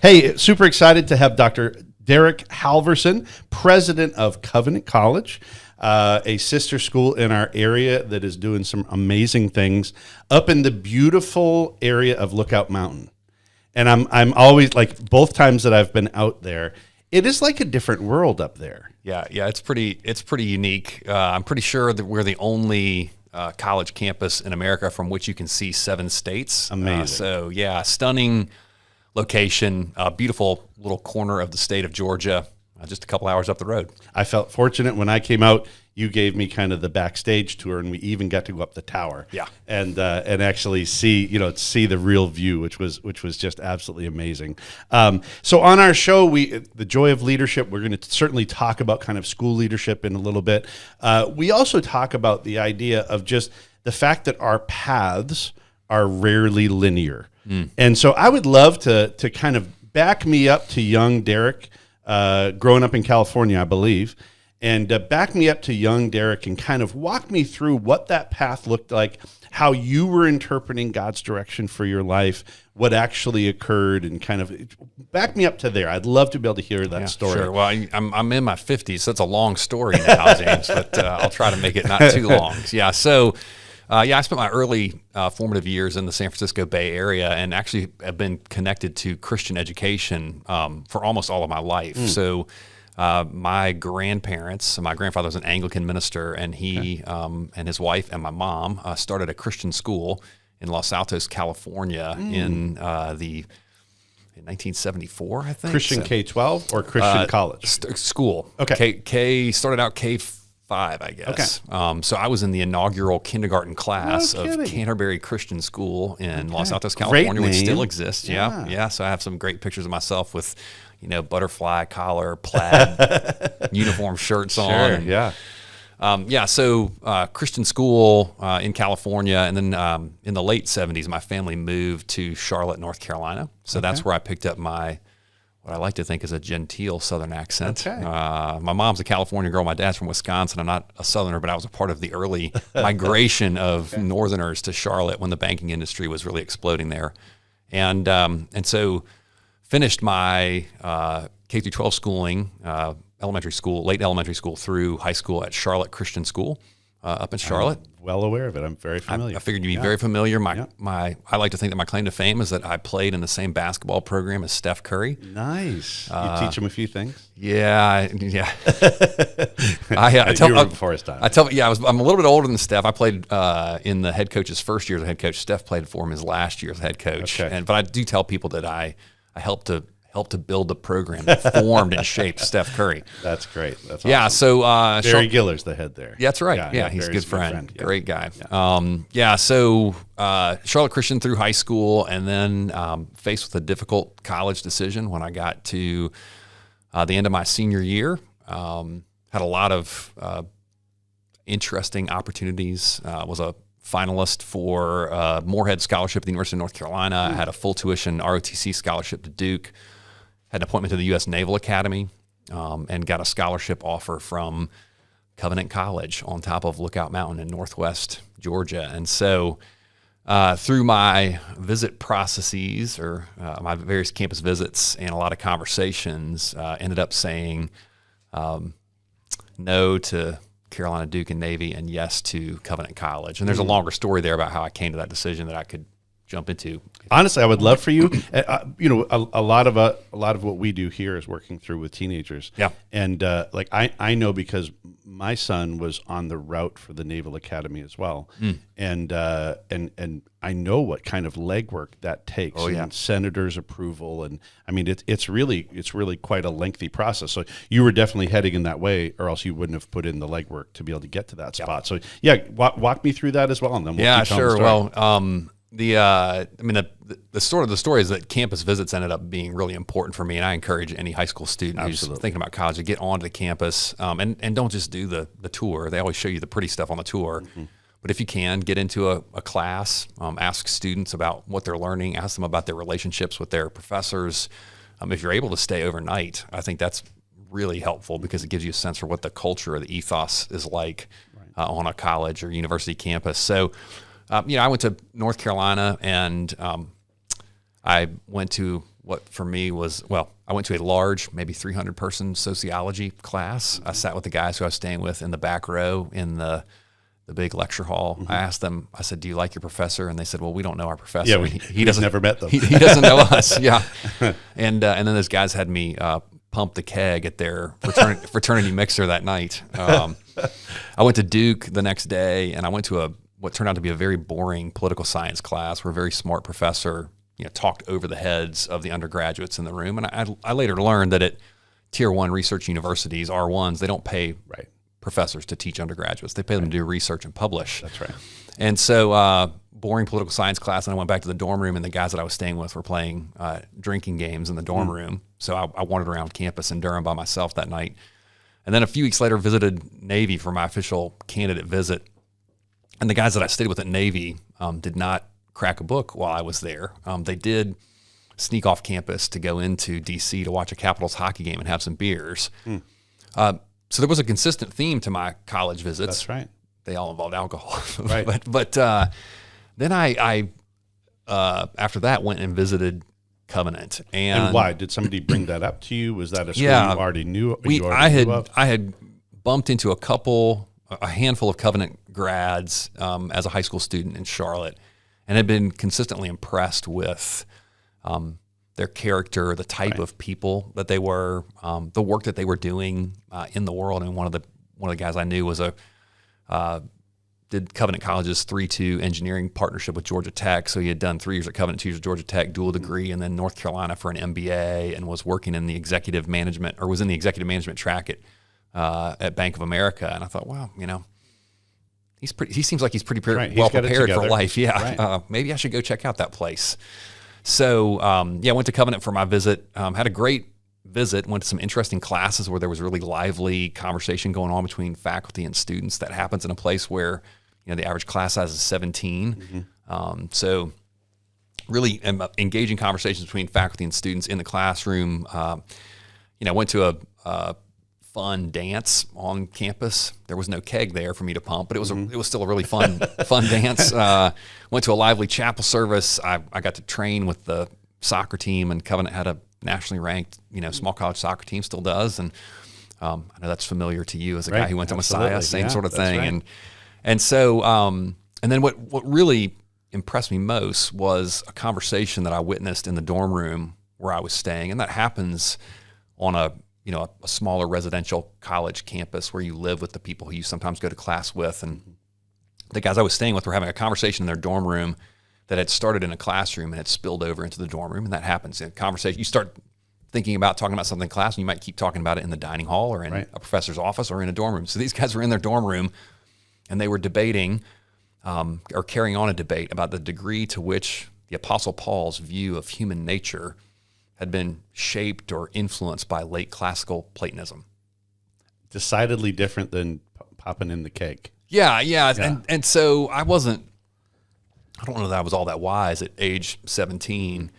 Hey, super excited to have Dr. Derek Halvorson, president of Covenant College, a sister school in our area that is doing some amazing things up in the beautiful area of Lookout Mountain. And I'm always, like, both times that I've been out there, it is like a different world up there. Yeah, it's pretty unique. I'm pretty sure that we're the only college campus in America from which you can see 7 states. Amazing. So yeah, stunning location, beautiful little corner of the state of Georgia, just a couple hours up the road. I felt fortunate when I came out. You gave me kind of the backstage tour, and we even got to go up the tower. Yeah, and actually see the real view, which was just absolutely amazing. So on our show, the Joy of Leadership, we're going to certainly talk about kind of school leadership in a little bit. We also talk about the idea of just the fact that our paths are rarely linear, and so I would love to kind of back me up to young Derek, growing up in California, I believe. And back me up to young Derek and kind of walk me through what that path looked like, how you were interpreting God's direction for your life, what actually occurred, and kind of back me up to there. I'd love to be able to hear that story. Sure. Well, I'm in my 50s, so it's a long story now, James, but I'll try to make it not too long. Yeah. So, I spent my early formative years in the San Francisco Bay Area, and actually have been connected to Christian education for almost all of my life. So. My grandparents, my grandfather was an Anglican minister, and he and his wife and my mom started a Christian school in Los Altos, California in 1974, I think. Christian K-12 or Christian college? School. Okay. K started out K5, I guess. Okay. So I was in the inaugural kindergarten class of Canterbury Christian School in Los Altos, California, which still exists. Yeah. So I have some great pictures of myself with butterfly collar, plaid uniform shirts on. So Christian school in California. And then in the late 70s, my family moved to Charlotte, North Carolina. So that's where I picked up what I like to think is a genteel Southern accent. Okay. My mom's a California girl. My dad's from Wisconsin. I'm not a Southerner, but I was a part of the early migration of Northerners to Charlotte when the banking industry was really exploding there. And so finished my K through 12 schooling, late elementary school through high school at Charlotte Christian School up in Charlotte. I'm well aware of it. I'm very familiar. I figured you'd be very familiar. I like to think that my claim to fame is that I played in the same basketball program as Steph Curry. Nice. You teach him a few things? Yeah. I you were before his time. I'm a little bit older than Steph. I played in the head coach's first year as a head coach. Steph played for him his last year as head coach. Okay. But I do tell people that I helped to build the program that formed and shaped Steph Curry. That's great. That's awesome. Yeah. So Barry Giller's the head there. Yeah, that's right. Yeah, he's a good friend. Yeah. Great guy. Yeah. So Charlotte Christian through high school, and then faced with a difficult college decision when I got to the end of my senior year. Had a lot of interesting opportunities. Was a finalist for Moorhead Scholarship at the University of North Carolina. I had a full tuition ROTC scholarship to Duke. Had an appointment to the U.S. Naval Academy, and got a scholarship offer from Covenant College on top of Lookout Mountain in Northwest Georgia. And so through my visit processes or my various campus visits and a lot of conversations, ended up saying no to Carolina, Duke, and Navy, and yes to Covenant College. And there's a longer story there about how I came to that decision that I could jump into. Honestly, I would love for you. A lot of what we do here is working through with teenagers. Yeah, and I know because my son was on the route for the Naval Academy as well, and I know what kind of legwork that takes. Oh yeah, and senator's approval, and I mean it's really quite a lengthy process. So you were definitely heading in that way, or else you wouldn't have put in the legwork to be able to get to that spot. So walk me through that as well, and then we'll keep telling the story. Well, the sort of the story is that campus visits ended up being really important for me, and I encourage any high school student who's thinking about college to get onto the campus, and don't just do the tour. They always show you the pretty stuff on the tour, but if you can, get into a class, ask students about what they're learning, ask them about their relationships with their professors. If you're able to stay overnight, I think that's really helpful because it gives you a sense for what the culture or the ethos is like on a college or university campus. So I went to North Carolina, and I went to what for me was, I went to a large, maybe 300 person sociology class. I sat with the guys who I was staying with in the back row in the big lecture hall. I asked them, I said, "Do you like your professor?" And they said, "Well, we don't know our professor. Yeah, he doesn't never met them. He doesn't know us." Yeah. And then those guys had me pump the keg at their fraternity mixer that night. I went to Duke the next day, and I went to what turned out to be a very boring political science class where a very smart professor talked over the heads of the undergraduates in the room. And I later learned that at Tier 1 research universities, R1s, they don't pay professors to teach undergraduates. They pay them to do research and publish. That's right. And so boring political science class, and I went back to the dorm room, and the guys that I was staying with were playing drinking games in the dorm room. So I wandered around campus in Durham by myself that night. And then a few weeks later, visited Navy for my official candidate visit. And the guys that I stayed with at Navy did not crack a book while I was there. They did sneak off campus to go into D.C. to watch a Capitals hockey game and have some beers. So there was a consistent theme to my college visits. That's right. They all involved alcohol. Right. but then I after that went and visited Covenant. And why? Did somebody bring that up to you? Was that a school you already knew? I had bumped into a handful of Covenant grads as a high school student in Charlotte, and had been consistently impressed with their character, the type of people that they were, the work that they were doing in the world. And one of the guys I knew was did Covenant College's 3-2 engineering partnership with Georgia Tech. So he had done 3 years at Covenant, 2 years at Georgia Tech, dual degree, and then North Carolina for an MBA, and was working in the executive management, or was in the executive management track at Bank of America. And I thought, wow, he seems like he's pretty well prepared for life. Yeah. Right. Maybe I should go check out that place. So, I went to Covenant for my visit, had a great visit, went to some interesting classes where there was really lively conversation going on between faculty and students. That happens in a place where, the average class size is 17. So really engaging conversations between faculty and students in the classroom. Went to a fun dance on campus. There was no keg there for me to pump, but it was still a really fun dance. Went to a lively chapel service. I got to train with the soccer team, and Covenant had a nationally ranked, small college soccer team, still does. And I know that's familiar to you as a guy who went to Messiah, same sort of thing. Right. And so, and then what really impressed me most was a conversation that I witnessed in the dorm room where I was staying. And that happens on a smaller residential college campus where you live with the people who you sometimes go to class with. And the guys I was staying with were having a conversation in their dorm room that had started in a classroom and had spilled over into the dorm room. And that happens in a conversation. You start talking about something in class, and you might keep talking about it in the dining hall or in a professor's office or in a dorm room. So these guys were in their dorm room, and they were debating or carrying on a debate about the degree to which the Apostle Paul's view of human nature had been shaped or influenced by late classical Platonism. Decidedly different than popping in the cake. Yeah. And so I don't know that I was all that wise at age 17,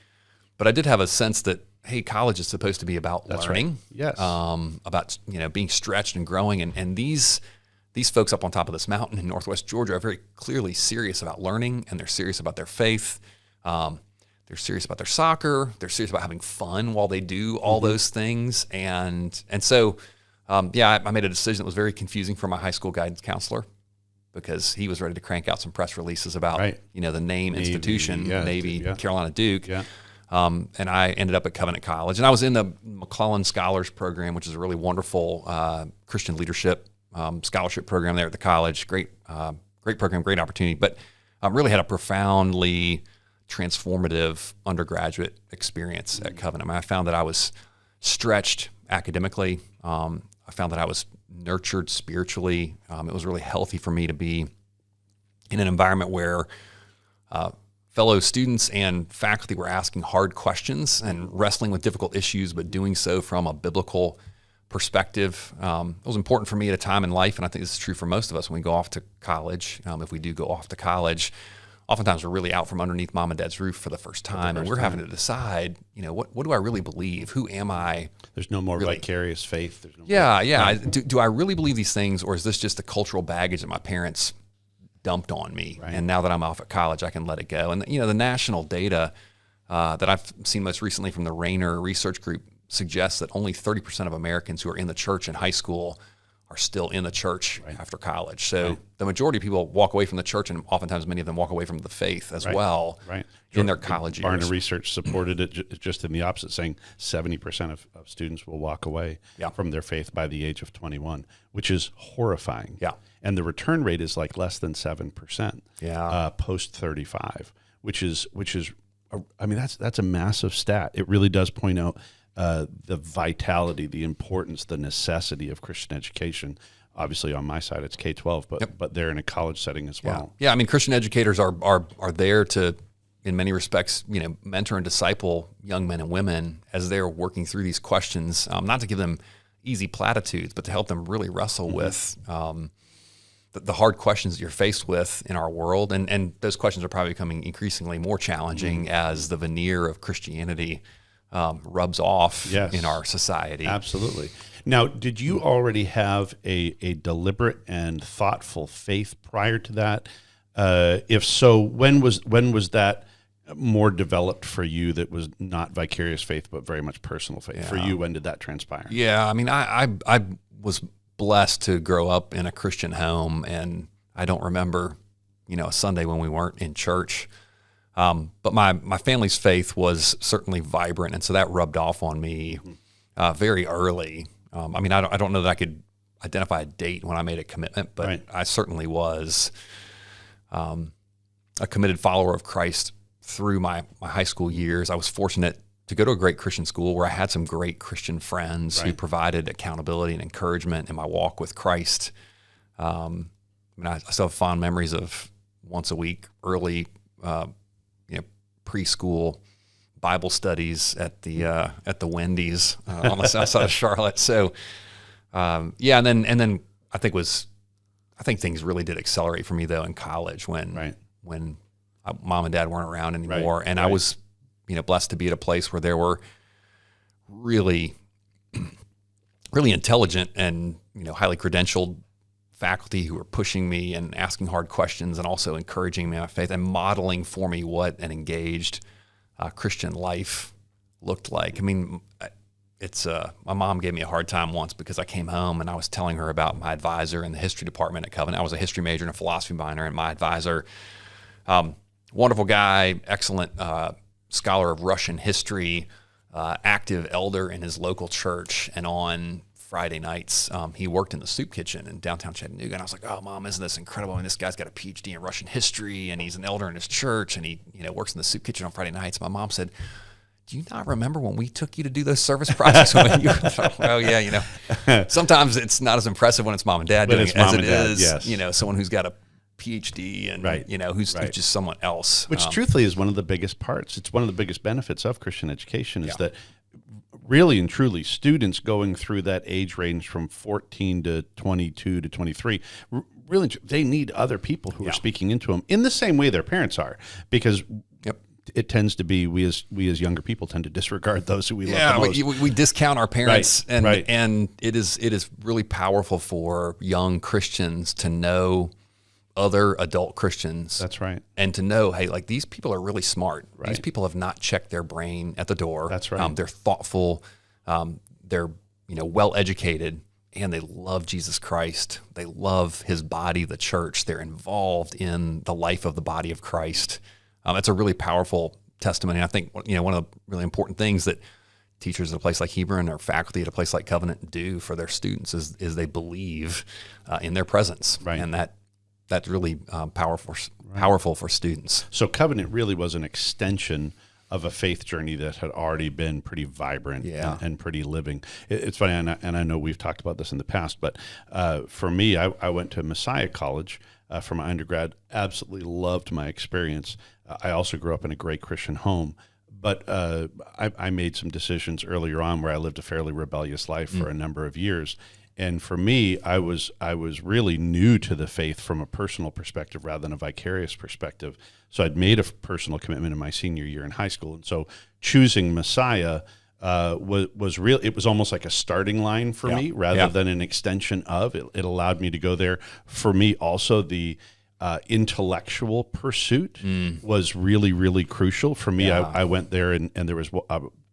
but I did have a sense that, hey, college is supposed to be about learning. Right. Yes. About, being stretched and growing. And these folks up on top of this mountain in Northwest Georgia are very clearly serious about learning, and they're serious about their faith. They're serious about their soccer. They're serious about having fun while they do all those things. And so, I made a decision that was very confusing for my high school guidance counselor, because he was ready to crank out some press releases about, the name Navy, institution, Navy, Carolina Duke. Yeah. And I ended up at Covenant College. And I was in the McClellan Scholars Program, which is a really wonderful Christian leadership scholarship program there at the college. Great program, great opportunity. But I really had a profoundly transformative undergraduate experience at Covenant. I found that I was stretched academically. I found that I was nurtured spiritually. It was really healthy for me to be in an environment where fellow students and faculty were asking hard questions and wrestling with difficult issues, but doing so from a biblical perspective. It was important for me at a time in life, and I think this is true for most of us when we go off to college. If we do go off to college, oftentimes we're really out from underneath mom and dad's roof for the first time, and we're having to decide, what do I really believe? Who am I? There's no more vicarious faith. There's no Do I really believe these things, or is this just the cultural baggage that my parents dumped on me? Right. And now that I'm off at college, I can let it go. And the national data that I've seen most recently from the Rayner Research Group suggests that only 30% of Americans who are in the church in high school are still in the church after college. So the majority of people walk away from the church, and oftentimes many of them walk away from the faith as well in their college years. Barna Research supported it just in the opposite, saying 70% of students will walk away from their faith by the age of 21, which is horrifying. Yeah. And the return rate is like less than 7% post 35, which is I mean, that's a massive stat. It really does point out the vitality, the importance, the necessity of Christian education. Obviously, on my side, it's K-12, but they're in a college setting as well. Yeah, I mean, Christian educators are there to, in many respects, mentor and disciple young men and women as they're working through these questions. Not to give them easy platitudes, but to help them really wrestle with the hard questions that you're faced with in our world. And those questions are probably becoming increasingly more challenging as the veneer of Christianity rubs off in our society. Absolutely. Now, did you already have a deliberate and thoughtful faith prior to that? If so, when was that more developed for you, that was not vicarious faith, but very much personal faith? Yeah. For you, when did that transpire? Yeah, I mean, I was blessed to grow up in a Christian home, and I don't remember, a Sunday when we weren't in church. But my family's faith was certainly vibrant, and so that rubbed off on me very early. I mean, I don't know that I could identify a date when I made a commitment, but I certainly was a committed follower of Christ through my high school years. I was fortunate to go to a great Christian school where I had some great Christian friends who provided accountability and encouragement in my walk with Christ. I mean, I still have fond memories of once a week, early, preschool Bible studies at the Wendy's on the south side of Charlotte. So, and then I think things really did accelerate for me though in college when mom and dad weren't around anymore, and I was blessed to be at a place where there were really intelligent and highly credentialed faculty who were pushing me and asking hard questions and also encouraging me in my faith and modeling for me what an engaged Christian life looked like. I mean, my mom gave me a hard time once because I came home and I was telling her about my advisor in the history department at Covenant. I was a history major and a philosophy minor, and my advisor, wonderful guy, excellent scholar of Russian history, active elder in his local church, and on Friday nights, he worked in the soup kitchen in downtown Chattanooga, and I was like, "Oh, Mom, isn't this incredible? I mean, this guy's got a PhD in Russian history, and he's an elder in his church, and he, works in the soup kitchen on Friday nights." My mom said, "Do you not remember when we took you to do those service projects?" When you well, yeah, sometimes it's not as impressive when it's mom and dad doing it as it is, someone who's got a PhD and who's just someone else. Which truthfully is one of the biggest parts. It's one of the biggest benefits of Christian education is that really and truly students going through that age range from 14 to 22 to 23, really they need other people who are speaking into them in the same way their parents are, because it tends to be we as younger people tend to disregard those who we love the most. We discount our parents, and it is really powerful for young Christians to know other adult Christians. That's right. And to know, hey, like these people are really smart. Right. These people have not checked their brain at the door. That's right. They're thoughtful. They're well educated, and they love Jesus Christ. They love His body, the church. They're involved in the life of the body of Christ. It's a really powerful testimony. I think one of the really important things that teachers at a place like Hebron or faculty at a place like Covenant do for their students is they believe in their presence, and that's really powerful for students. So Covenant really was an extension of a faith journey that had already been pretty vibrant and pretty living. It's funny, and I know we've talked about this in the past, but for me, I went to Messiah College for my undergrad. Absolutely loved my experience. I also grew up in a great Christian home, but I made some decisions earlier on where I lived a fairly rebellious life for a number of years. And for me, I was really new to the faith from a personal perspective rather than a vicarious perspective. So I'd made a personal commitment in my senior year in high school, and so choosing Messiah was real. It was almost like a starting line for me rather than an extension of. It allowed me to go there. For me, also the intellectual pursuit was really, really crucial for me. I went there, and there was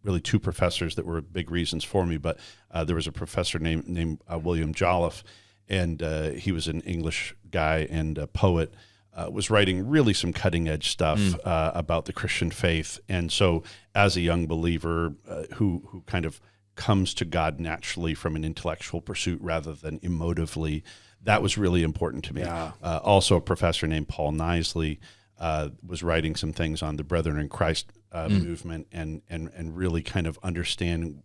really two professors that were big reasons for me. But there was a professor named William Jolliffe, and he was an English guy and a poet. Was writing really some cutting edge stuff about the Christian faith, and so as a young believer who kind of comes to God naturally from an intellectual pursuit rather than emotively, that was really important to me. Also, a professor named Paul Knisley was writing some things on the Brethren in Christ movement, and really kind of understanding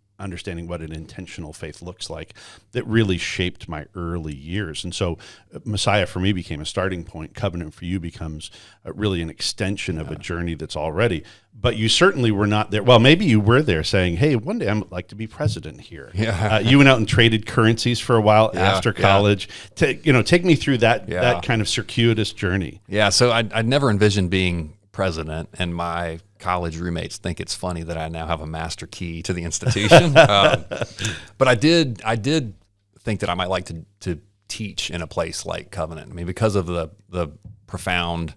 what an intentional faith looks like, that really shaped my early years. And so Messiah for me became a starting point. Covenant for you becomes really an extension of a journey that's already. But you certainly were not there. Well, maybe you were there saying, hey, one day I'd like to be president here. You went out and traded currencies for a while after college. Take me through that kind of circuitous journey. Yeah, so I'd never envisioned being president, and my college roommates think it's funny that I now have a master key to the institution. But I did think that I might like to teach in a place like Covenant. I mean, because of the profound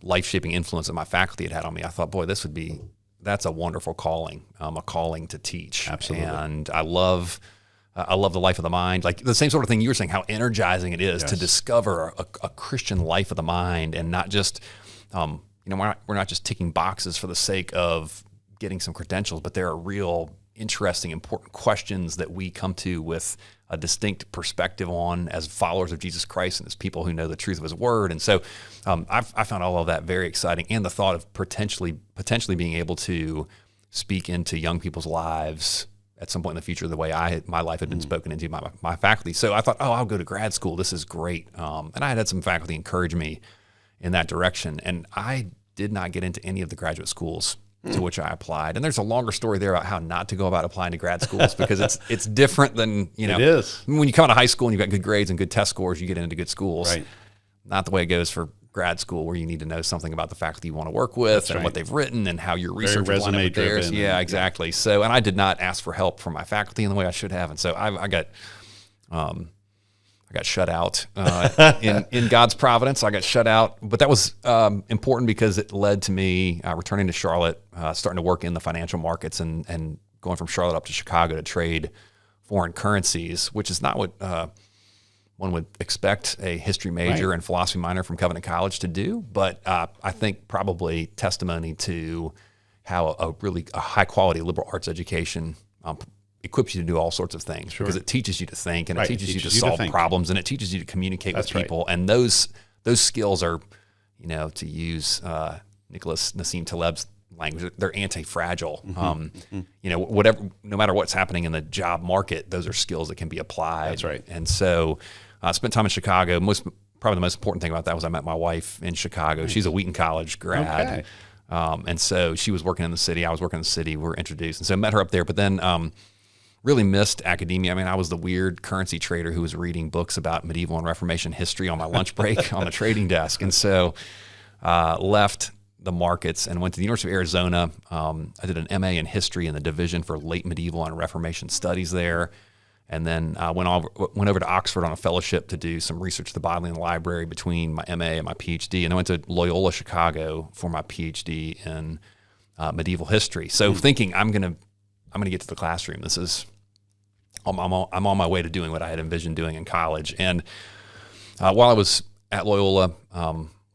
life-shaping influence that my faculty had on me, I thought, boy, that's a wonderful calling, a calling to teach. Absolutely. And I love the life of the mind, like the same sort of thing you were saying, how energizing it is to discover a Christian life of the mind, and not just we're not just ticking boxes for the sake of getting some credentials, but there are real interesting, important questions that we come to with a distinct perspective on as followers of Jesus Christ and as people who know the truth of His Word. And so I found all of that very exciting, and the thought of potentially being able to speak into young people's lives at some point in the future, the way my life had been spoken into by my faculty. So I thought, I'll go to grad school. This is great. And I had some faculty encourage me in that direction. And I did not get into any of the graduate schools to which I applied. And there's a longer story there about how not to go about applying to grad schools, because it's different than, It is. when you come out of high school and you've got good grades and good test scores, you get into good schools. Right. Not the way it goes for grad school, where you need to know something about the faculty you want to work with and what they've written and how your research will line up with theirs. Yeah, exactly. So, and I did not ask for help from my faculty in the way I should have. And so I got shut out in God's providence. I got shut out, but that was important because it led to me returning to Charlotte, starting to work in the financial markets, and going from Charlotte up to Chicago to trade foreign currencies, which is not what one would expect a history major and philosophy minor from Covenant College to do. But I think probably testimony to how a high quality liberal arts education equips you to do all sorts of things, because it teaches you to think, and it teaches you to solve problems, and it teaches you to communicate with people. And those skills are, to use Nicholas Nassim Taleb's language, they're anti-fragile. Whatever, no matter what's happening in the job market, those are skills that can be applied. That's right. And so I spent time in Chicago. Probably the most important thing about that was I met my wife in Chicago. She's a Wheaton College grad. Okay. And so she was working in the city. I was working in the city. We were introduced. And so I met her up there. But then really missed academia. I mean, I was the weird currency trader who was reading books about medieval and Reformation history on my lunch break on the trading desk. And so left the markets and went to the University of Arizona. I did an MA in history in the division for late medieval and Reformation studies there. And then went over to Oxford on a fellowship to do some research at the Bodleian Library between my MA and my PhD. And I went to Loyola Chicago for my PhD in medieval history. So thinking I'm gonna get to the classroom. I'm on my way to doing what I had envisioned doing in college. And while I was at Loyola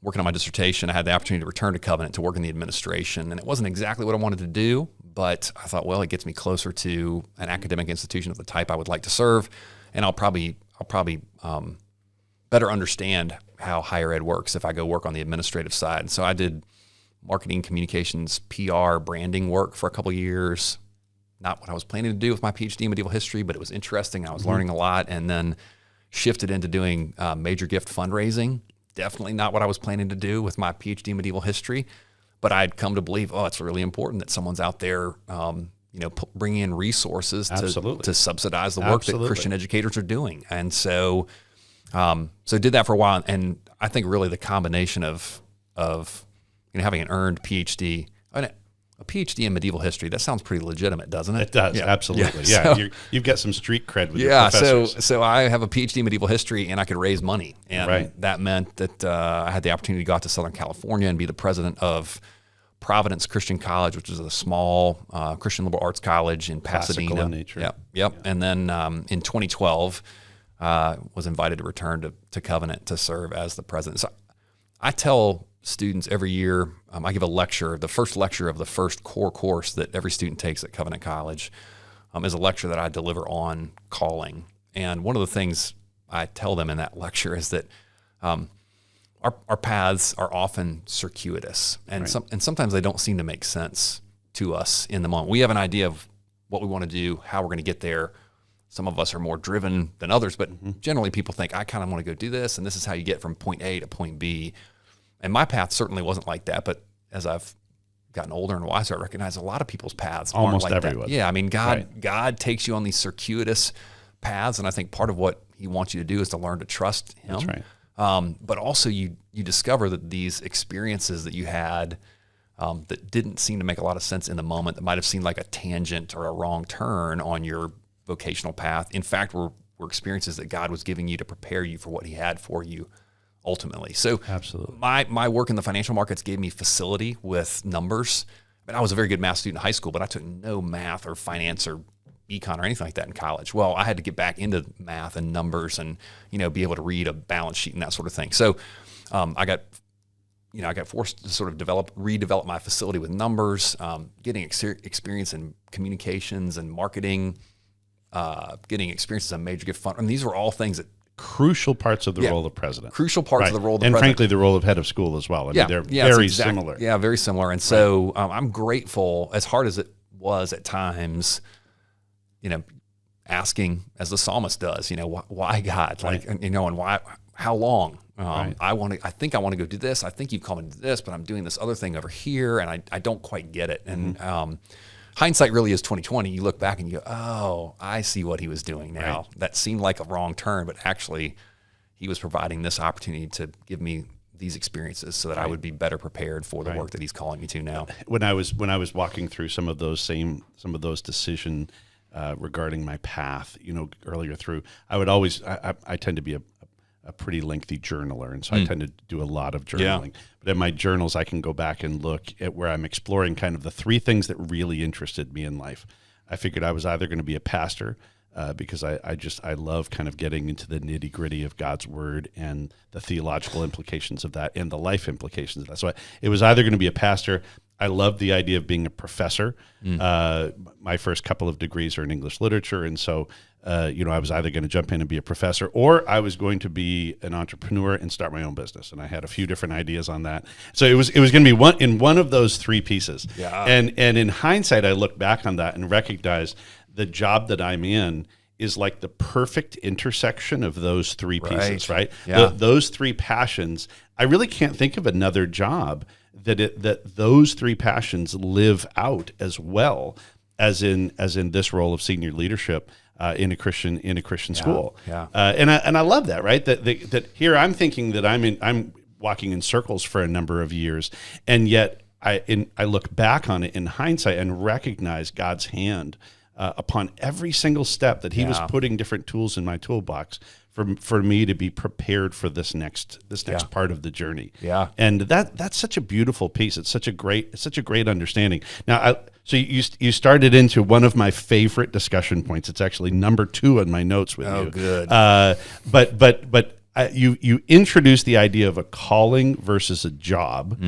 working on my dissertation, I had the opportunity to return to Covenant to work in the administration. And it wasn't exactly what I wanted to do, but I thought, well, it gets me closer to an academic institution of the type I would like to serve, and I'll probably better understand how higher ed works if I go work on the administrative side. And so I did marketing, communications, PR, branding work for a couple of years. Not what I was planning to do with my PhD in medieval history, but it was interesting. I was learning a lot, and then shifted into doing major gift fundraising. Definitely not what I was planning to do with my PhD in medieval history, but I'd come to believe, it's really important that someone's out there, bringing in resources to subsidize the work that Christian educators are doing. And so did that for a while. And I think really the combination of having an earned PhD, A PhD in medieval history. That sounds pretty legitimate, doesn't it? It does, absolutely. Yeah, So, you've got some street cred with your yeah. professors. So I have a PhD in medieval history, and I could raise money, and that meant that I had the opportunity to go out to Southern California and be the president of Providence Christian College, which is a small Christian liberal arts college in Pasadena. Classical in nature. Yep. Yeah. And then in 2012, was invited to return to Covenant to serve as the president. So I tell students every year, I give a lecture. The first lecture of the first core course that every student takes at Covenant College is a lecture that I deliver on calling. And one of the things I tell them in that lecture is that our paths are often circuitous, and sometimes they don't seem to make sense to us in the moment. We have an idea of what we want to do, how we're going to get there. Some of us are more driven than others, but generally people think, I kind of want to go do this, and this is how you get from point A to point B. And my path certainly wasn't like that, but as I've gotten older and wiser, I recognize a lot of people's paths aren't like that. Yeah, I mean, God takes you on these circuitous paths, and I think part of what he wants you to do is to learn to trust him. That's right. But also you discover that these experiences that you had that didn't seem to make a lot of sense in the moment, that might have seemed like a tangent or a wrong turn on your vocational path, in fact, were experiences that God was giving you to prepare you for what he had for you ultimately. So absolutely, my work in the financial markets gave me facility with numbers. I mean, I was a very good math student in high school, but I took no math or finance or econ or anything like that in college. Well, I had to get back into math and numbers and, be able to read a balance sheet and that sort of thing. So I got forced to sort of redevelop my facility with numbers, getting experience in communications and marketing, getting experience as a major gift fund. I mean, these were all things that crucial parts of the role of president. Crucial parts of the role of the president. And frankly, president. the role of head of school as well. I mean, they're very similar. Yeah, very similar. And so I'm grateful, as hard as it was at times, asking, as the psalmist does, why God? And why, how long? I think I want to go do this. I think you've called me to this, but I'm doing this other thing over here, and I don't quite get it. And hindsight really is 2020. You look back and you go, oh, I see what he was doing now. Right. That seemed like a wrong turn, but actually he was providing this opportunity to give me these experiences so that I would be better prepared for the work that he's calling me to now. When I was walking through some of those decisions regarding my path, earlier through, I would always, I tend to be a pretty lengthy journaler, and so I tend to do a lot of journaling. But in my journals, I can go back and look at where I'm exploring kind of the three things that really interested me in life. I figured I was either going to be a pastor, because I love kind of getting into the nitty gritty of God's word and the theological implications of that and the life implications of that. So it was either going to be a pastor. I loved the idea of being a professor. My first couple of degrees are in English literature, and so I was either going to jump in and be a professor, or I was going to be an entrepreneur and start my own business. And I had a few different ideas on that. So it was going to be one of those three pieces. Yeah. And in hindsight, I look back on that and recognize the job that I'm in is like the perfect intersection of those three pieces, right? Yeah. Those three passions. I really can't think of another job that those three passions live out as well as in this role of senior leadership in a Christian school. Yeah. And I love that, right? That here I'm thinking that I'm walking in circles for a number of years, and yet I look back on it in hindsight and recognize God's hand upon every single step that he was putting different tools in my toolbox for me to be prepared for this next part of the journey. Yeah. And that's such a beautiful piece. It's such a great understanding. Now, so you started into one of my favorite discussion points. It's actually number 2 on my notes with you. Oh, good. But you introduced the idea of a calling versus a job.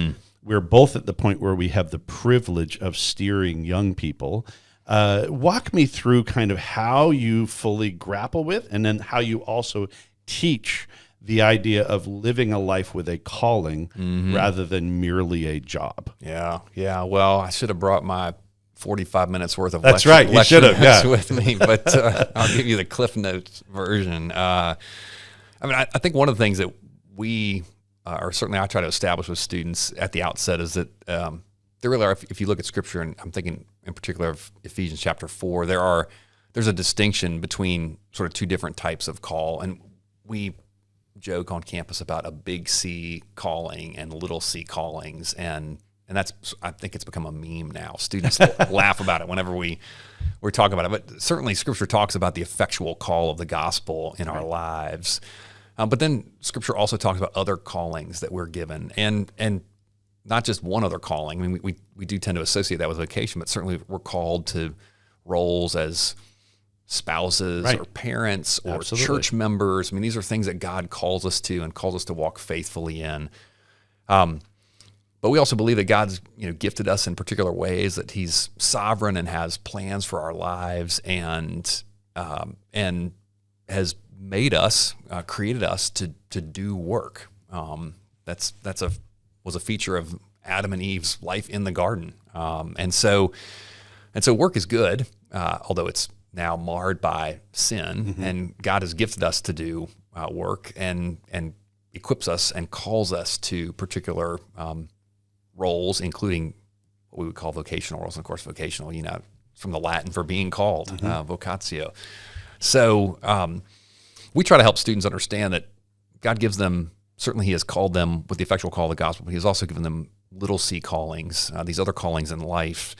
We're both at the point where we have the privilege of steering young people. Walk me through kind of how you fully grapple with, and then how you also teach the idea of living a life with a calling rather than merely a job. Yeah. Well, I should have brought my 45 minutes worth of That's right. You should have. Yeah. with me, but I'll give you the Cliff Notes version. I think one of the things that we, or certainly I try to establish with students at the outset, is that there really are, if you look at Scripture, and I'm thinking in particular of Ephesians chapter 4, there's a distinction between sort of two different types of call. And we joke on campus about a big C calling and little C callings. And that's, I think it's become a meme now. Students laugh about it whenever we're talking about it. But certainly Scripture talks about the effectual call of the gospel in our lives. But then Scripture also talks about other callings that we're given, and not just one other calling. I mean, we do tend to associate that with vocation, but certainly we're called to roles as spouses or parents or church members. I mean, these are things that God calls us to and calls us to walk faithfully in. But we also believe that God's gifted us in particular ways, that He's sovereign and has plans for our lives, and has made us, created us to do work. Was a feature of Adam and Eve's life in the garden, and so work is good, although it's now marred by sin. And God has gifted us to do work and equips us and calls us to particular roles, including what we would call vocational roles. And of course, vocational, from the Latin for being called, vocatio. So we try to help students understand that God gives them, certainly He has called them with the effectual call of the gospel, but He has also given them little c callings, these other callings in life,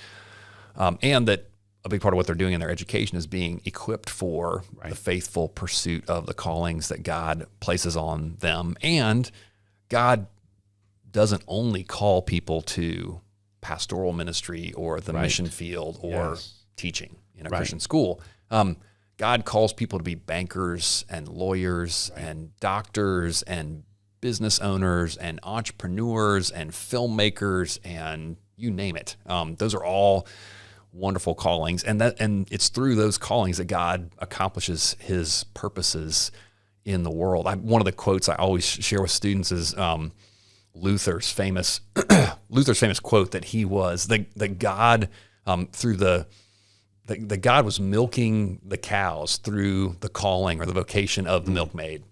and that a big part of what they're doing in their education is being equipped for the faithful pursuit of the callings that God places on them. And God doesn't only call people to pastoral ministry or the mission field or teaching in a Christian school. God calls people to be bankers and lawyers and doctors and business owners and entrepreneurs and filmmakers and you name it. Those are all wonderful callings, and it's through those callings that God accomplishes His purposes in the world. One of the quotes I always share with students is Luther's famous quote that he was the God through the God was milking the cows through the calling or the vocation of the milkmaid.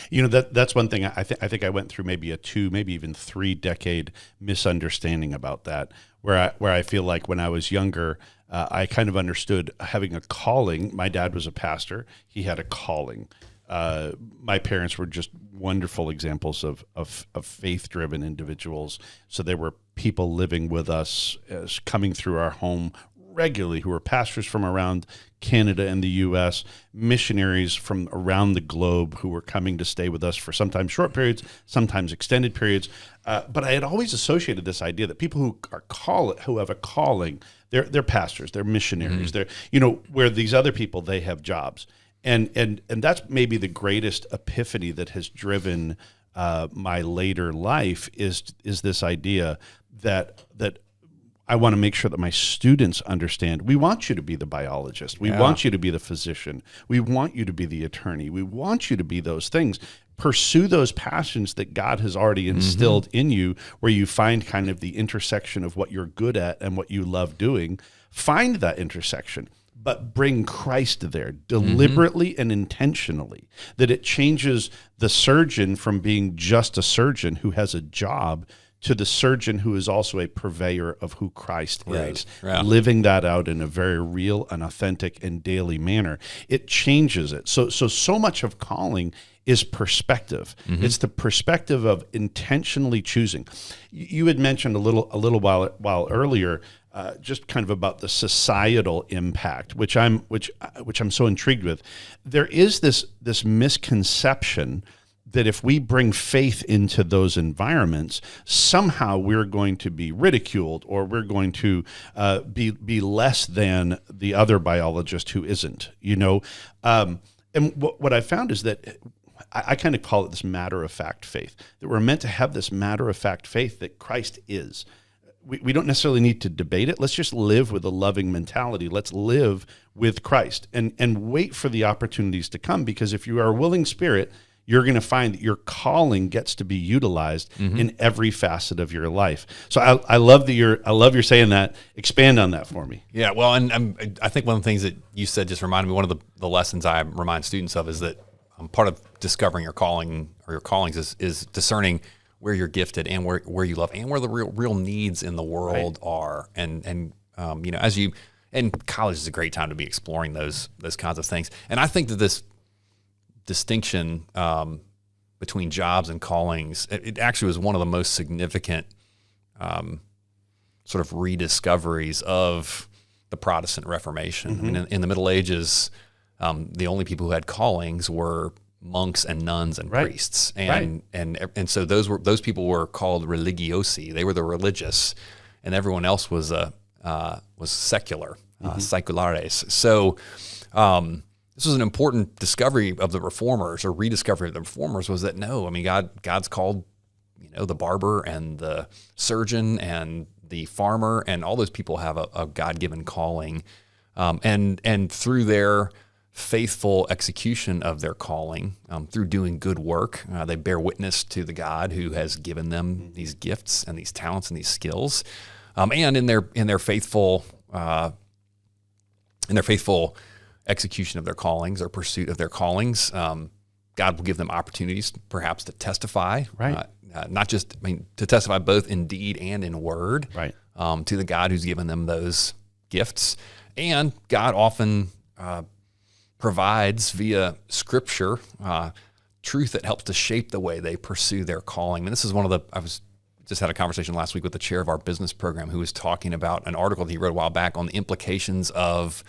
That's one thing. I think I went through maybe a 2, maybe even 3 decade misunderstanding about that, where I feel like when I was younger, I kind of understood having a calling. My dad was a pastor; he had a calling. My parents were just wonderful examples of faith-driven individuals. So there were people living with us, coming through our home regularly, who were pastors from around Canada and the U.S., missionaries from around the globe who were coming to stay with us for sometimes short periods, sometimes extended periods. But I had always associated this idea that people who have a calling, they're pastors, they're missionaries, they're where these other people, they have jobs. And that's maybe the greatest epiphany that has driven my later life is this idea that I want to make sure that my students understand. We want you to be the biologist. We want you to be the physician. We want you to be the attorney. We want you to be those things. Pursue those passions that God has already instilled in you, where you find kind of the intersection of what you're good at and what you love doing. Find that intersection, but bring Christ there deliberately and intentionally, that it changes the surgeon from being just a surgeon who has a job to the surgeon who is also a purveyor of who Christ is, living that out in a very real and authentic and daily manner. It changes it. So much of calling is perspective. It's the perspective of intentionally choosing. You had mentioned a little while earlier, just kind of about the societal impact, which I'm so intrigued with. There is this misconception that if we bring faith into those environments, somehow we're going to be ridiculed, or we're going to be less than the other biologist who isn't. And what I found is that I kind of call it this matter-of-fact faith, that we're meant to have this matter-of-fact faith that Christ is. We don't necessarily need to debate it. Let's just live with a loving mentality. Let's live with Christ and wait for the opportunities to come, because if you are a willing spirit, you're going to find that your calling gets to be utilized in every facet of your life. So I love that you're saying that. Expand on that for me. Yeah, well, and I think one of the things that you said just reminded me, one of the lessons I remind students of is that part of discovering your calling or your callings is discerning where you're gifted and where you love and where the real needs in the world are. And college is a great time to be exploring those kinds of things. And I think that this distinction between jobs and callings, it actually was one of the most significant sort of rediscoveries of the Protestant Reformation. I mean, in the Middle Ages, the only people who had callings were monks and nuns and priests, and so those people were called religiosi. They were the religious, and everyone else was secular, seculares. So this was an important discovery of the Reformers, or rediscovery of the Reformers, was that no, I mean, God's called, the barber and the surgeon and the farmer, and all those people have a God-given calling, and through their faithful execution of their calling, through doing good work, they bear witness to the God who has given them these gifts and these talents and these skills, and in their faithful execution of their callings, or pursuit of their callings, God will give them opportunities, perhaps, to testify, not just, to testify both in deed and in word, to the God who's given them those gifts. And God often provides via Scripture truth that helps to shape the way they pursue their calling. And this is I just had a conversation last week with the chair of our business program, who was talking about an article that he wrote a while back on the implications of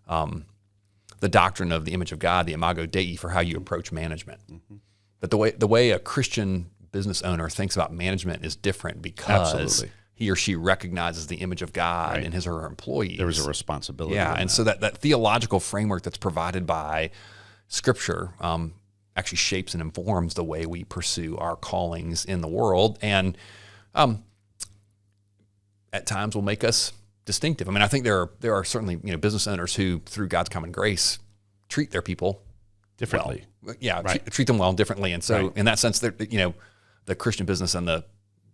the doctrine of the image of God, the imago Dei, for how you approach management. But the way a Christian business owner thinks about management is different, because he or she recognizes the image of God in his or her employees. There was a responsibility. Yeah, and so that theological framework that's provided by Scripture actually shapes and informs the way we pursue our callings in the world, and at times will make us distinctive. I mean, I think there are certainly business owners who, through God's common grace, treat their people differently. Well. Yeah, treat them well and differently, and so in that sense, the Christian business and the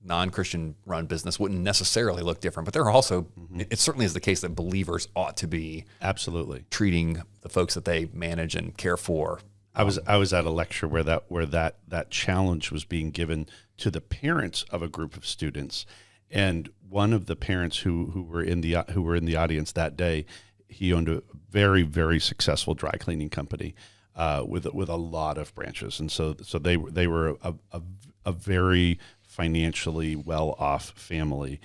non-Christian run business wouldn't necessarily look different, but there are also, it certainly is the case that believers ought to be absolutely treating the folks that they manage and care for. I was at a lecture where that challenge was being given to the parents of a group of students, and one of the parents who were in the audience that day, he owned a very, very successful dry cleaning company with a lot of branches, and so they were a very financially well-off family.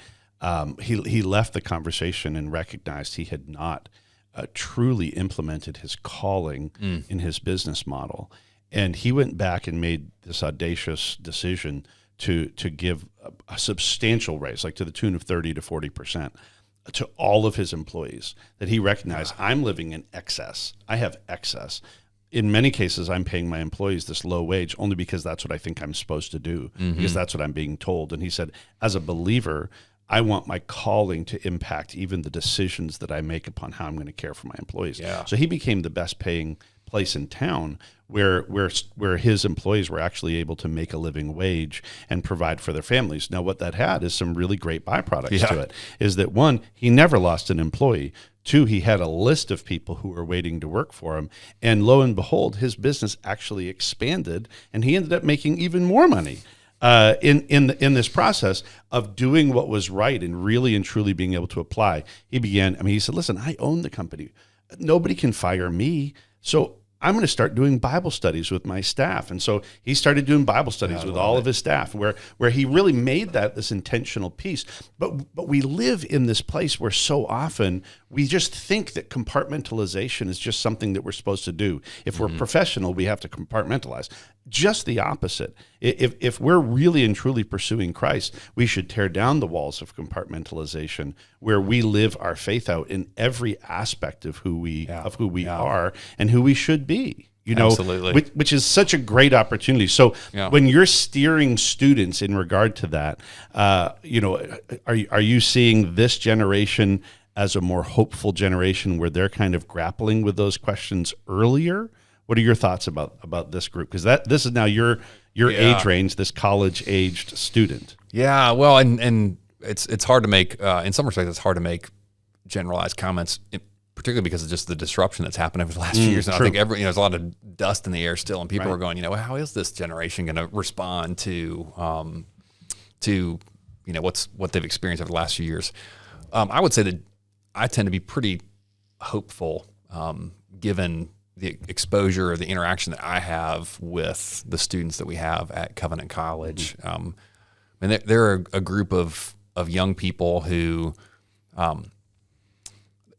He left the conversation and recognized he had not truly implemented his calling in his business model. And he went back and made this audacious decision to give a substantial raise, like to the tune of 30 to 40%, to all of his employees, that he recognized, I'm living in excess. I have excess. In many cases, I'm paying my employees this low wage only because that's what I think I'm supposed to do, because that's what I'm being told. And he said, as a believer, I want my calling to impact even the decisions that I make upon how I'm going to care for my employees. Yeah. So he became the best paying place in town where his employees were actually able to make a living wage and provide for their families. Now, what that had is some really great byproducts to it, is that one, he never lost an employee. Two, he had a list of people who were waiting to work for him. And lo and behold, his business actually expanded, and he ended up making even more money in this process of doing what was right and really and truly being able to apply. He said, listen, I own the company. Nobody can fire me. So I'm going to start doing Bible studies with my staff. And so he started doing Bible studies with all of his staff, where he really made that this intentional piece. But we live in this place where so often we just think that compartmentalization is just something that we're supposed to do. If we're professional, we have to compartmentalize. Just the opposite. If we're really and truly pursuing Christ, we should tear down the walls of compartmentalization, where we live our faith out in every aspect of who we are and who we should be. Absolutely. Which is such a great opportunity. So when you're steering students in regard to that, are you seeing this generation as a more hopeful generation where they're kind of grappling with those questions earlier? What are your thoughts about this group? Because this is now your age range, this college-aged student. Yeah, well, and it's hard to make, in some respects, it's hard to make generalized comments, particularly because of just the disruption that's happened over the last few years. And I think there's a lot of dust in the air still, and people are going, how is this generation going to respond to what they've experienced over the last few years? I would say that I tend to be pretty hopeful, given the exposure or the interaction that I have with the students that we have at Covenant College. And they're a group of of young people who,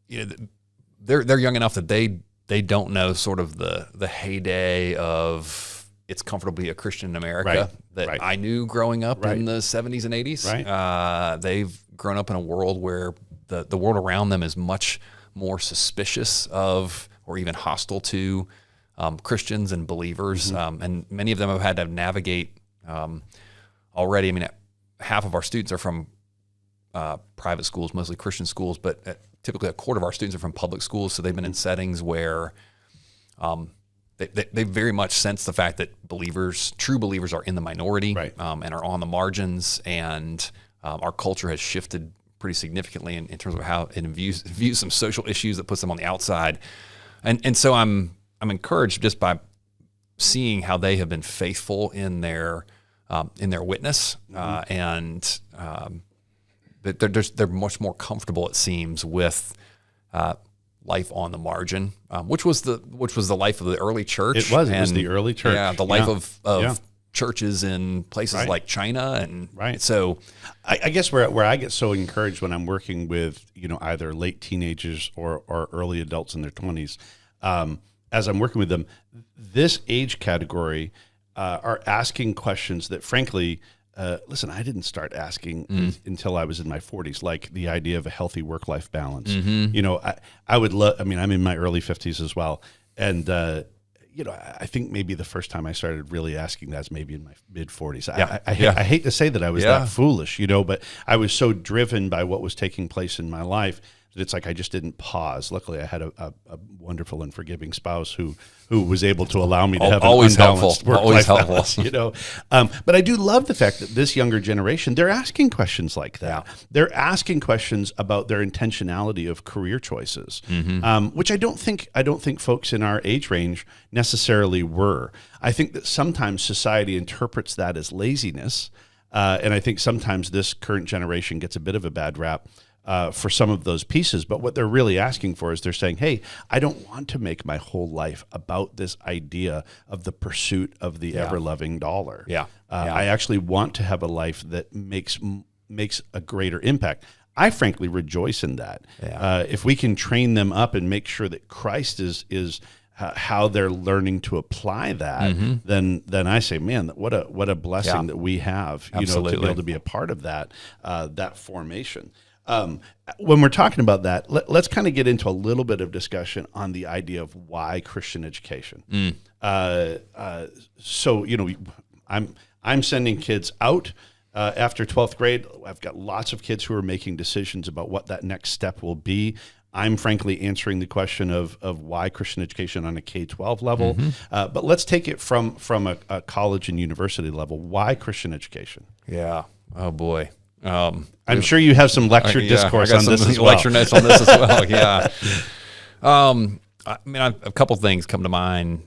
they're young enough that they don't know sort of the heyday of it's comfortable to be a Christian in America that I knew growing up in the 70s and 80s. They've grown up in a world where the world around them is much more suspicious of or even hostile to Christians and believers. And many of them have had to navigate already. I mean, half of our students are from private schools, mostly Christian schools, but typically a quarter of our students are from public schools. So they've been in settings where they very much sense the fact that true believers are in the minority and are on the margins. And our culture has shifted pretty significantly in terms of how it views some social issues that puts them on the outside. And so I'm encouraged just by seeing how they have been faithful in their witness, and they're much more comfortable, it seems, with life on the margin, which was the life of the early church. It was the early church. Yeah, the life of churches in places like China, and so I guess where I get so encouraged when I'm working with either late teenagers or early adults in their 20s, as I'm working with them, this age category are asking questions that, frankly, listen, I didn't start asking until I was in my 40s, like the idea of a healthy work-life balance. I would love. I mean, I'm in my early 50s as well, and I think maybe the first time I started really asking that's maybe in my mid 40s. I hate to say that I was that foolish, but I was so driven by what was taking place in my life that it's like I just didn't pause. Luckily, I had a wonderful and forgiving spouse who was able to allow me to have always an unbalanced helpful. Always helpful. Balance, But I do love the fact that this younger generation, they're asking questions like that. Yeah. They're asking questions about their intentionality of career choices, which I don't think folks in our age range necessarily were. I think that sometimes society interprets that as laziness, and I think sometimes this current generation gets a bit of a bad rap for some of those pieces. But what they're really asking for is they're saying, hey, I don't want to make my whole life about this idea of the pursuit of the ever-loving dollar. I actually want to have a life that makes a greater impact. I frankly rejoice in that. If we can train them up and make sure that Christ is how they're learning to apply that, then I say, man, what a blessing that we have, to be able to be a part of that formation. When we're talking about that, let's kind of get into a little bit of discussion on the idea of why Christian education. So, I'm sending kids out after 12th grade. I've got lots of kids who are making decisions about what that next step will be. I'm frankly answering the question of why Christian education on a K-12 level. But let's take it from a college and university level. Why Christian education? Yeah. Oh, boy. I'm sure you have some lecture discourse on this as well. Lecture notes on this as well. Yeah. I mean, a couple things come to mind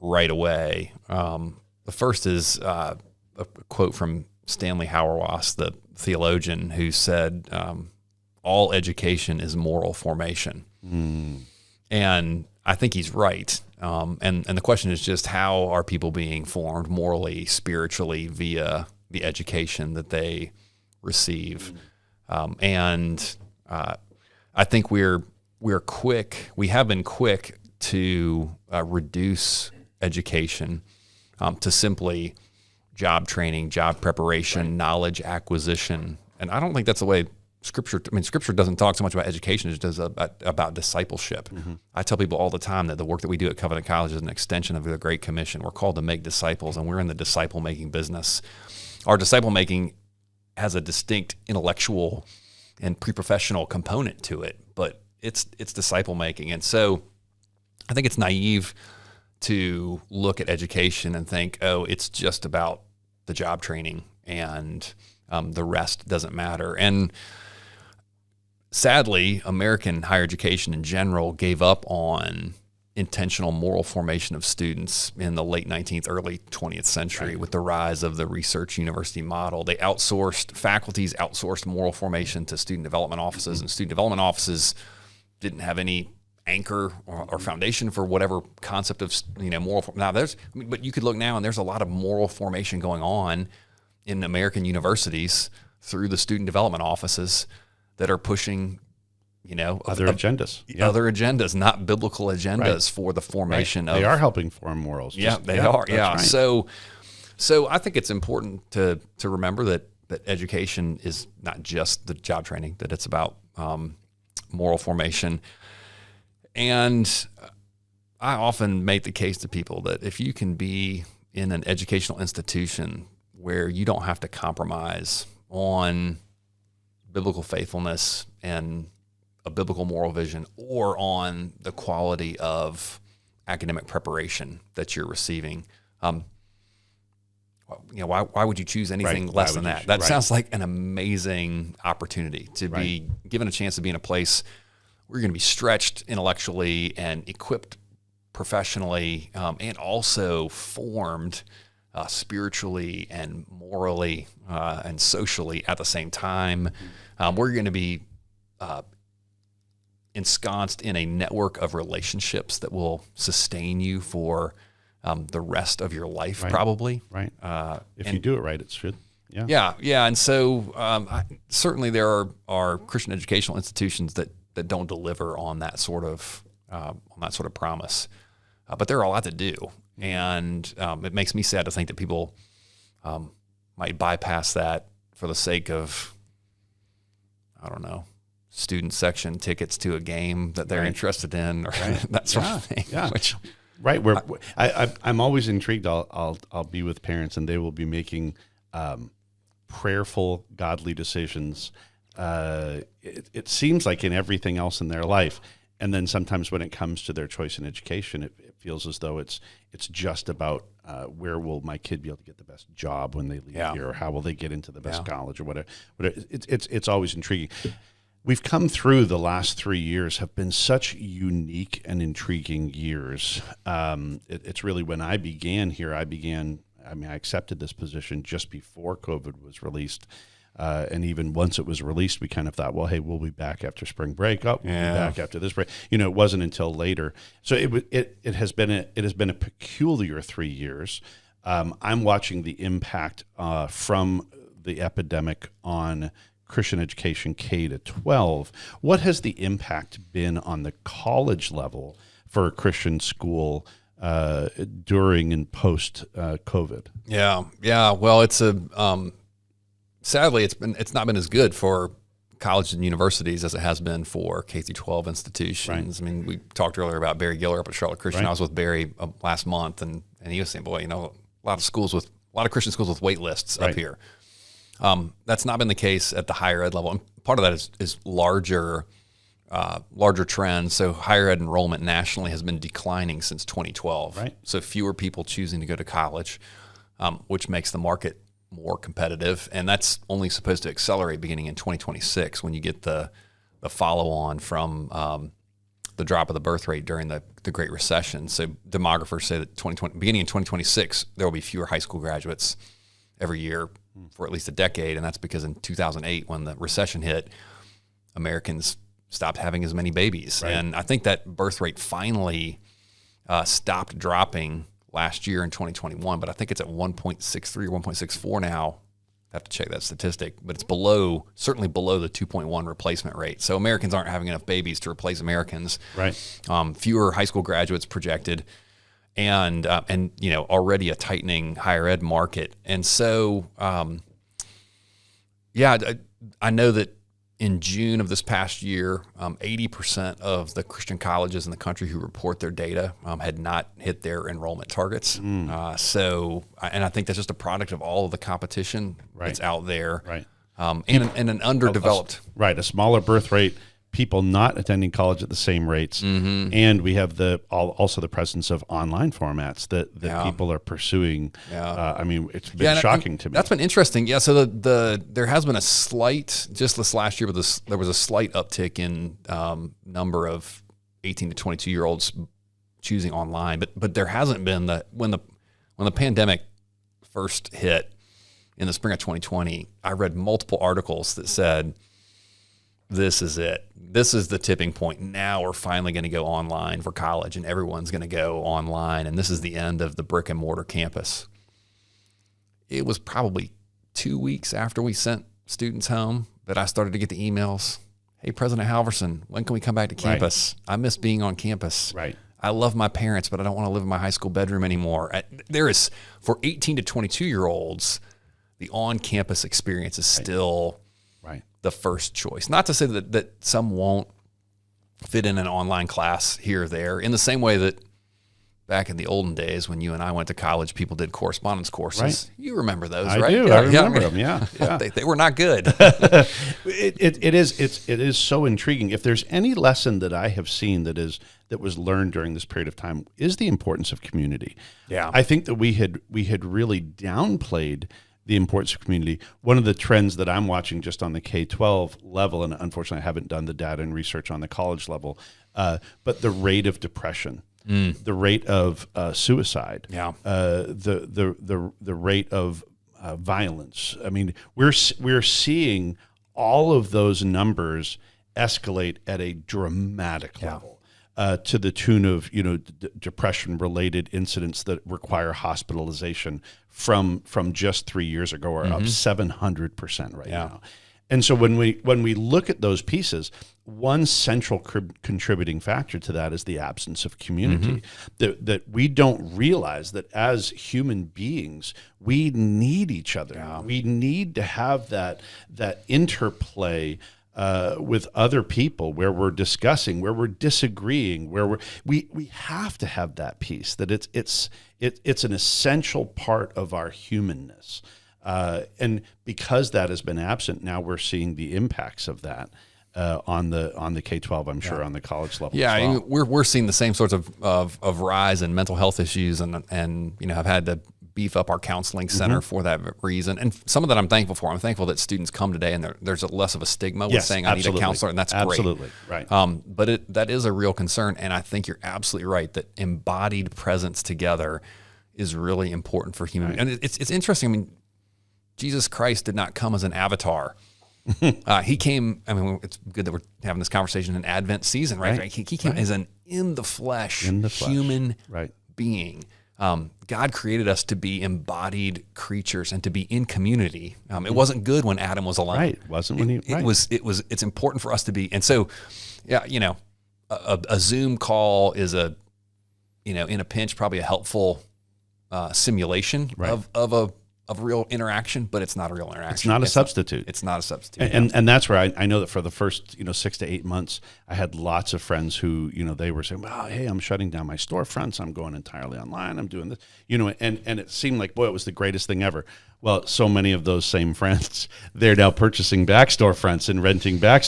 right away. The first is a quote from Stanley Hauerwas, the theologian, who said, "All education is moral formation," and I think he's right. And the question is just how are people being formed morally, spiritually via the education that they receive. And I think we have been quick to reduce education to simply job training, job preparation, knowledge acquisition. And I don't think that's the way Scripture doesn't talk so much about education as it does about discipleship. I tell people all the time that the work that we do at Covenant College is an extension of the Great Commission. We're called to make disciples, and we're in the disciple-making business. Our disciple-making has a distinct intellectual and pre-professional component to it, but it's disciple-making. And so I think it's naive to look at education and think, oh, it's just about the job training and the rest doesn't matter. And sadly, American higher education in general gave up on intentional moral formation of students in the late 19th, early 20th century with the rise of the research university model. Faculties outsourced moral formation to student development offices, and student development offices didn't have any anchor or foundation for whatever concept of moral. But you could look now, and there's a lot of moral formation going on in American universities through the student development offices that are pushing, other agendas. other agendas, not biblical agendas for the formation of. They are helping form morals. They are. Yeah. Right. So I think it's important to remember that education is not just the job training, that it's about moral formation. And I often make the case to people that if you can be in an educational institution where you don't have to compromise on biblical faithfulness and a biblical moral vision, or on the quality of academic preparation that you're receiving, why would you choose anything less than that? That sounds like an amazing opportunity to be given a chance to be in a place where you're going to be stretched intellectually and equipped professionally, and also formed spiritually and morally and socially at the same time. We're going to be ensconced in a network of relationships that will sustain you for the rest of your life, probably. Right. If you do it right, it should. Yeah. Yeah. And so certainly there are Christian educational institutions that don't deliver on that sort of promise, but there are a lot to do, and it makes me sad to think that people might bypass that for the sake of, I don't know, student section tickets to a game that they're interested in, or that sort of thing. Yeah. Right. I'm always intrigued. I'll be with parents, and they will be making prayerful, godly decisions. It seems like in everything else in their life, and then sometimes when it comes to their choice in education, it feels as though it's just about where will my kid be able to get the best job when they leave here, or how will they get into the best college, or whatever. It's always intriguing. We've come through the last 3 years have been such unique and intriguing years. It's really when I began here, I accepted this position just before COVID was released. And even once it was released, we kind of thought, well, hey, we'll be back after spring break. We'll be back after this break. It wasn't until later. So it has been a peculiar 3 years. I'm watching the impact from the epidemic on Christian education K to 12. What has the impact been on the college level for a Christian school during and post COVID? Yeah. Well, it's sadly it's not been as good for colleges and universities as it has been for K through 12 institutions. Right. I mean, we talked earlier about Barry Giller up at Charlotte Christian. I was with Barry last month, and he was saying, boy, a lot of Christian schools with wait lists up here. That's not been the case at the higher ed level. And part of that is larger trends. So higher ed enrollment nationally has been declining since 2012. Right. So fewer people choosing to go to college, which makes the market more competitive. And that's only supposed to accelerate beginning in 2026 when you get the follow-on from the drop of the birth rate during the Great Recession. So demographers say that beginning in 2026, there will be fewer high school graduates every year for at least a decade, and that's because in 2008, when the recession hit, Americans stopped having as many babies. Right. And I think that birth rate finally stopped dropping last year in 2021, but I think it's at 1.63 or 1.64 now. I have to check that statistic, but it's certainly below the 2.1 replacement rate. So Americans aren't having enough babies to replace Americans. Right. Fewer high school graduates projected, and already a tightening higher ed market. And so, I know that in June of this past year, 80% of the Christian colleges in the country who report their data had not hit their enrollment targets. And I think that's just a product of all of the competition that's out there, and an underdeveloped. A smaller birth rate, people not attending college at the same rates, and we have also the presence of online formats that people are pursuing. It's been shocking to me. That's been interesting. Yeah, so there has been a slight, just this last year, but there was a slight uptick in number of 18 to 22-year-olds choosing online, but there hasn't been when the pandemic first hit in the spring of 2020. I read multiple articles that said, this is it. This is the tipping point. Now we're finally going to go online for college, and everyone's going to go online, and this is the end of the brick and mortar campus. It was probably 2 weeks after we sent students home that I started to get the emails. Hey, President Halvorson, when can we come back to campus? I miss being on campus. Right. I love my parents, but I don't want to live in my high school bedroom anymore. There is, for 18 to 22-year-olds, the on-campus experience is still the first choice. Not to say that some won't fit in an online class here or there, in the same way that back in the olden days when you and I went to college, people did correspondence courses. Right. You remember those, I right? do. I remember them. Yeah. They were not good. It is so intriguing. If there's any lesson that I have seen that was learned during this period of time, is the importance of community. Yeah. I think that we had really downplayed the importance of community. One of the trends that I'm watching just on the K-12 level, and unfortunately I haven't done the data and research on the college level, but the rate of depression, the rate of suicide, the rate of violence. I mean, we're seeing all of those numbers escalate at a dramatic level. To the tune of depression-related incidents that require hospitalization from just 3 years ago are up 700% right now. And so when we look at those pieces, one central contributing factor to that is the absence of community. That we don't realize that as human beings we need each other. We need to have that interplay with other people, where we're discussing, where we're disagreeing, where we have to have that piece. That it's an essential part of our humanness, and because that has been absent, now we're seeing the impacts of that on the K-12. I'm sure on the college level. Yeah, as well. we're seeing the same sorts of rise in mental health issues, and have had to beef up our counseling center for that reason. And some of that I'm thankful for. I'm thankful that students come today and there's less of a stigma with saying I need a counselor, and that's great. Absolutely, right. But that is a real concern, and I think you're absolutely right that embodied presence together is really important for human. And it's interesting. I mean, Jesus Christ did not come as an avatar. He came. I mean, it's good that we're having this conversation in Advent season, right? He came as an in the flesh human being. God created us to be embodied creatures and to be in community. It wasn't good when Adam was alone. Right. Wasn't when he. It's important for us to be. And so, a Zoom call is in a pinch, probably a helpful simulation of real interaction, but it's not a real interaction. It's not a substitute. It's not a substitute. And that's where I know that for the first 6 to 8 months, I had lots of friends who they were saying, "Well, hey, I'm shutting down my storefronts. I'm going entirely online. I'm doing this." And it seemed like, boy, it was the greatest thing ever. Well, so many of those same friends, they're now purchasing back storefronts and renting back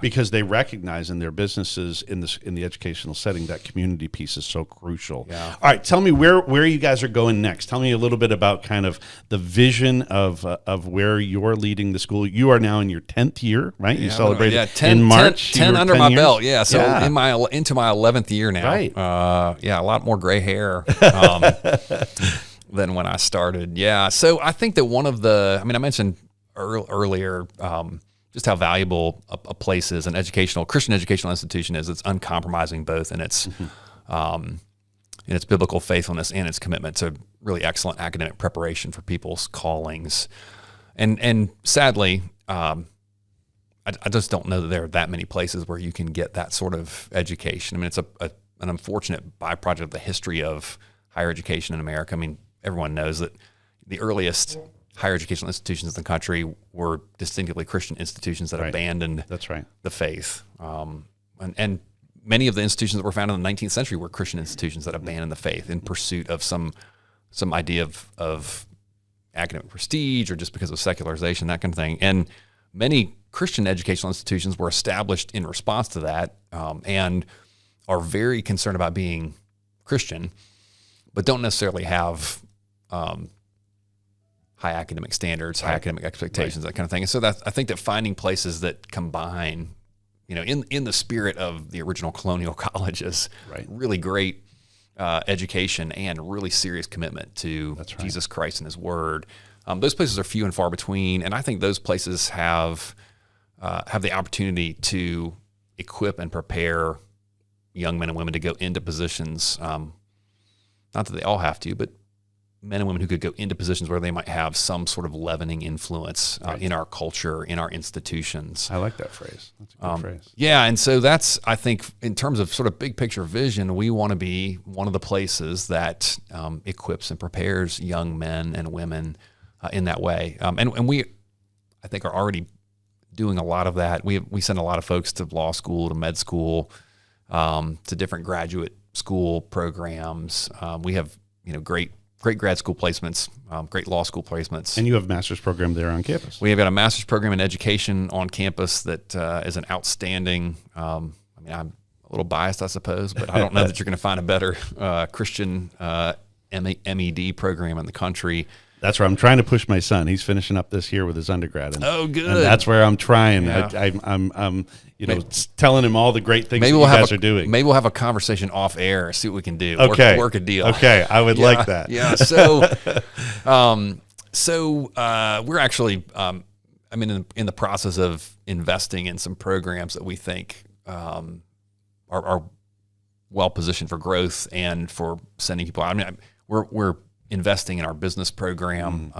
because they recognize in their businesses in the educational setting that community piece is so crucial. Yeah. All right, tell me where you guys are going next. Tell me a little bit about kind of the vision of where you're leading the school. You are now in your 10th year, right? You celebrated 10, in March. 10 under my years? belt. Yeah. So into my 11th year now. Right. A lot more gray hair. Than when I started. Yeah. So I think that I mentioned earlier just how valuable a place is, Christian educational institution is. It's uncompromising both in its biblical faithfulness and its commitment to really excellent academic preparation for people's callings. And sadly, I just don't know that there are that many places where you can get that sort of education. I mean, it's an unfortunate byproduct of the history of higher education in America. I mean, everyone knows that the earliest higher educational institutions in the country were distinctively Christian institutions that abandoned the faith. And many of the institutions that were founded in the 19th century were Christian institutions that abandoned the faith in pursuit of some idea of academic prestige or just because of secularization, that kind of thing. And many Christian educational institutions were established in response to that and are very concerned about being Christian, but don't necessarily have high academic standards, high academic expectations, that kind of thing. And so I think that finding places that combine, in the spirit of the original colonial colleges, really great education and really serious commitment to Jesus Christ and His Word. Those places are few and far between, and I think those places have the opportunity to equip and prepare young men and women to go into positions. Not that they all have to, but men and women who could go into positions where they might have some sort of leavening influence in our culture, in our institutions. I like that phrase. That's a good phrase. Yeah, and so that's, I think, in terms of sort of big picture vision, we want to be one of the places that equips and prepares young men and women in that way. And we, I think, are already doing a lot of that. We send a lot of folks to law school, to med school, to different graduate school programs. We have great grad school placements, great law school placements. And you have a master's program there on campus. We have got a master's program in education on campus that is an outstanding, I'm a little biased, I suppose, but I don't know that you're going to find a better Christian MED program in the country. That's where I'm trying to push my son. He's finishing up this year with his undergrad. And, oh, good. And that's where I'm trying. Yeah. I'm telling him all the great things that you guys are doing. Maybe we'll have a conversation off air, see what we can do. Okay. Work a deal. Okay. I would like that. Yeah. So, we're actually, in the process of investing in some programs that we think are well positioned for growth and for sending people out. We're investing in our business program.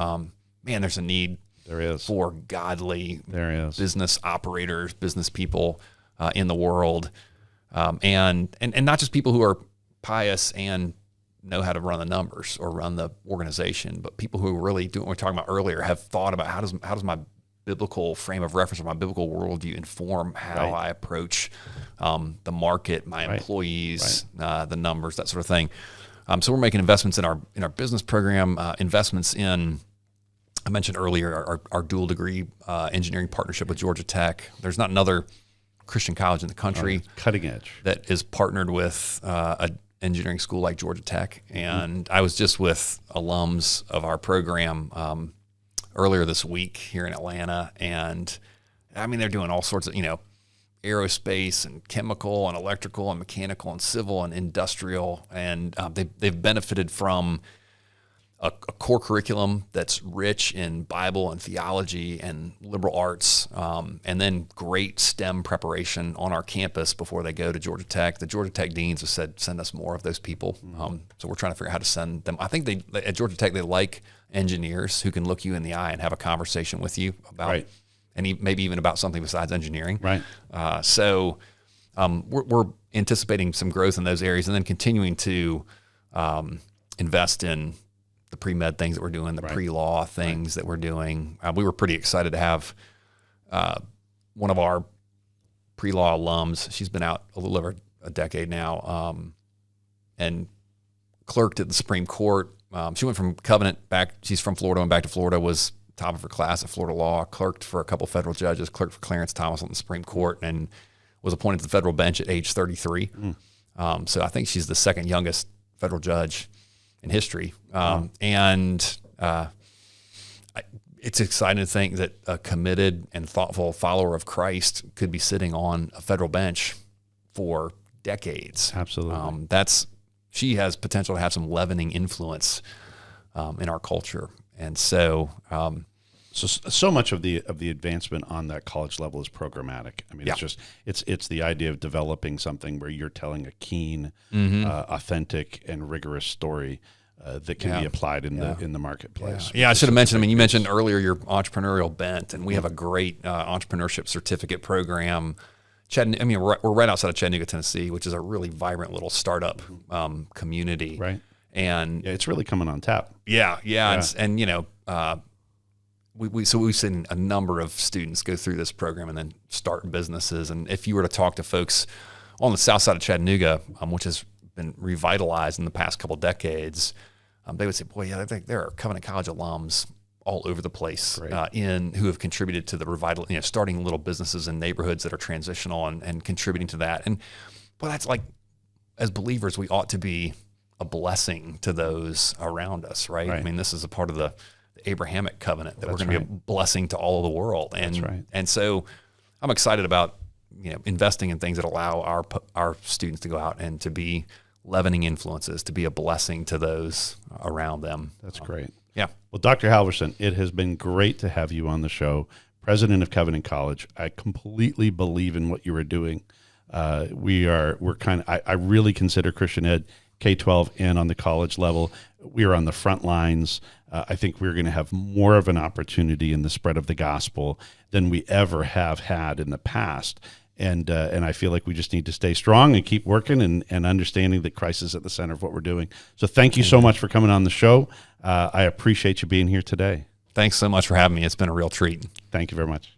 There's a need for godly business operators, business people in the world, and not just people who are pious and know how to run the numbers or run the organization, but people who really do what we were talking about earlier, have thought about how does my biblical frame of reference or my biblical worldview inform how I approach the market, my employees, the numbers, that sort of thing. So we're making investments in our business program, investments in, I mentioned earlier, our dual degree engineering partnership with Georgia Tech. There's not another Christian college in the country cutting edge that is partnered with an engineering school like Georgia Tech. And I was just with alums of our program earlier this week here in Atlanta, and they're doing all sorts of aerospace and chemical and electrical and mechanical and civil and industrial, and they've benefited from a core curriculum that's rich in Bible and theology and liberal arts, and then great STEM preparation on our campus before they go to Georgia Tech. The Georgia Tech deans have said, send us more of those people. So we're trying to figure out how to send them. I think at Georgia Tech, they like engineers who can look you in the eye and have a conversation with you about and maybe even about something besides engineering. Right. So we're anticipating some growth in those areas, and then continuing to invest in the pre-med things that we're doing, the pre-law things that we're doing. We were pretty excited to have one of our pre-law alums. She's been out a little over a decade now, and clerked at the Supreme Court. She went from Covenant back. She's from Florida, went back to Florida, was top of her class at Florida law, clerked for a couple federal judges, clerked for Clarence Thomas on the Supreme Court, and was appointed to the federal bench at age 33. So I think she's the second youngest federal judge in history. And it's exciting to think that a committed and thoughtful follower of Christ could be sitting on a federal bench for decades. Absolutely. She has potential to have some leavening influence in our culture. And so, so much of the advancement on that college level is programmatic. It's the idea of developing something where you're telling a keen, authentic, and rigorous story that can be applied in the marketplace. Yeah, I should have mentioned. You mentioned earlier your entrepreneurial bent, and we have a great entrepreneurship certificate program. We're right outside of Chattanooga, Tennessee, which is a really vibrant little startup community. Right. And it's really coming on tap. Yeah. We've seen a number of students go through this program and then start businesses. And if you were to talk to folks on the south side of Chattanooga, which has been revitalized in the past couple decades, they would say, "Boy, I think there are Covenant College alums all over the place who have contributed to the revival, starting little businesses in neighborhoods that are transitional and contributing to that." And that's like, as believers, we ought to be a blessing to those around us, right? This is a part of the Abrahamic covenant that we're going to be a blessing to all of the world. And and so I'm excited about investing in things that allow our students to go out and to be leavening influences, to be a blessing to those around them. That's great. Yeah. Well, Dr. Halvorson, it has been great to have you on the show. President of Covenant College. I completely believe in what you are doing. I really consider Christian Ed K-12 and on the college level. We are on the front lines. I think we're going to have more of an opportunity in the spread of the gospel than we ever have had in the past. And I feel like we just need to stay strong and keep working and understanding that Christ is at the center of what we're doing. So thank you so much for coming on the show. I appreciate you being here today. Thanks so much for having me. It's been a real treat. Thank you very much.